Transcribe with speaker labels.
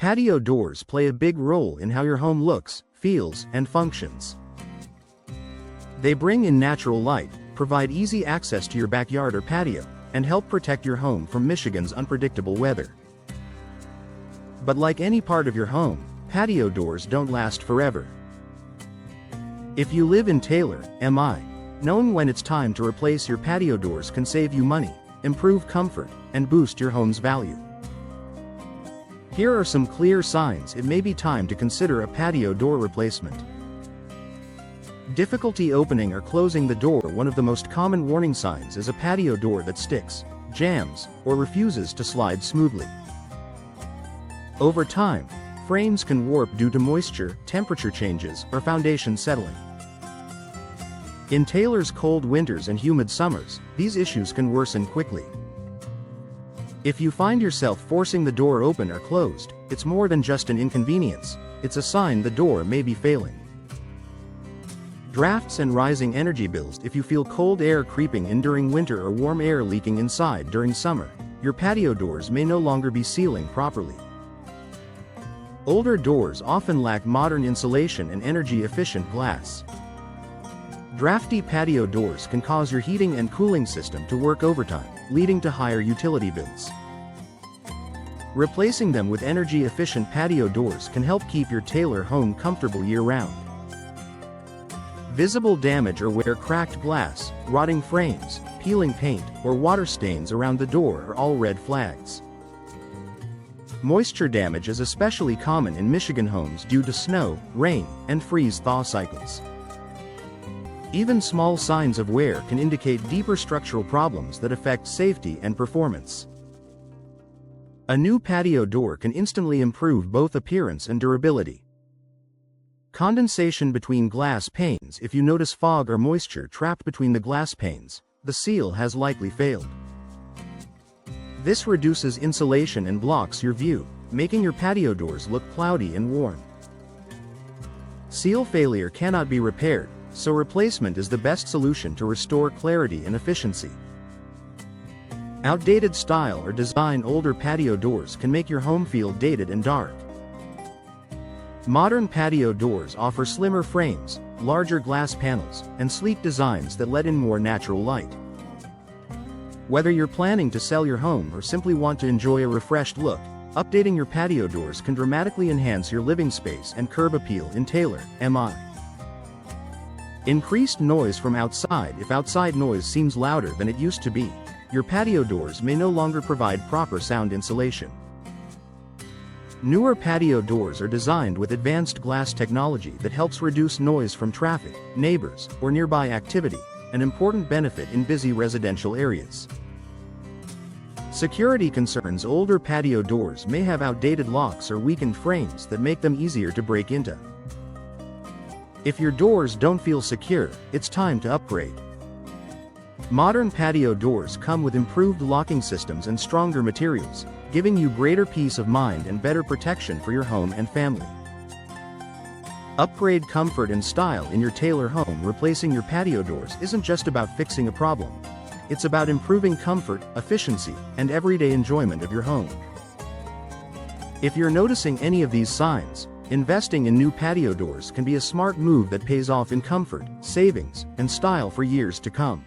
Speaker 1: Patio doors play a big role in how your home looks, feels, and functions. They bring in natural light, provide easy access to your backyard or patio, and help protect your home from Michigan's unpredictable weather. But like any part of your home, patio doors don't last forever. If you live in Taylor, MI, knowing when it's time to replace your patio doors can save you money, improve comfort, and boost your home's value. Here are some clear signs it may be time to consider a patio door replacement. Difficulty opening or closing the door. One of the most common warning signs is a patio door that sticks, jams, or refuses to slide smoothly. Over time, frames can warp due to moisture, temperature changes, or foundation settling. In Taylor's cold winters and humid summers, these issues can worsen quickly. If you find yourself forcing the door open or closed, it's more than just an inconvenience, it's a sign the door may be failing. Drafts and rising energy bills. If you feel cold air creeping in during winter or warm air leaking inside during summer, your patio doors may no longer be sealing properly. Older doors often lack modern insulation and energy-efficient glass. Drafty patio doors can cause your heating and cooling system to work overtime, leading to higher utility bills. Replacing them with energy-efficient patio doors can help keep your Taylor home comfortable year-round. Visible damage or wear. Cracked glass, rotting frames, peeling paint, or water stains around the door are all red flags. Moisture damage is especially common in Michigan homes due to snow, rain, and freeze-thaw cycles. Even small signs of wear can indicate deeper structural problems that affect safety and performance. A new patio door can instantly improve both appearance and durability. Condensation between glass panes. If you notice fog or moisture trapped between the glass panes, the seal has likely failed. This reduces insulation and blocks your view, making your patio doors look cloudy and worn. Seal failure cannot be repaired, so replacement is the best solution to restore clarity and efficiency. Outdated style or design. Older patio doors can make your home feel dated and dark. Modern patio doors offer slimmer frames, larger glass panels, and sleek designs that let in more natural light. Whether you're planning to sell your home or simply want to enjoy a refreshed look, updating your patio doors can dramatically enhance your living space and curb appeal in Taylor, MI. Increased noise from outside. If outside noise seems louder than it used to be, your patio doors may no longer provide proper sound insulation. Newer patio doors are designed with advanced glass technology that helps reduce noise from traffic, neighbors, or nearby activity, an important benefit in busy residential areas. Security concerns. Older patio doors may have outdated locks or weakened frames that make them easier to break into. If your doors don't feel secure, it's time to upgrade. Modern patio doors come with improved locking systems and stronger materials, giving you greater peace of mind and better protection for your home and family. Upgrade comfort and style in your Taylor home. Replacing your patio doors isn't just about fixing a problem. It's about improving comfort, efficiency, and everyday enjoyment of your home. If you're noticing any of these signs, investing in new patio doors can be a smart move that pays off in comfort, savings, and style for years to come.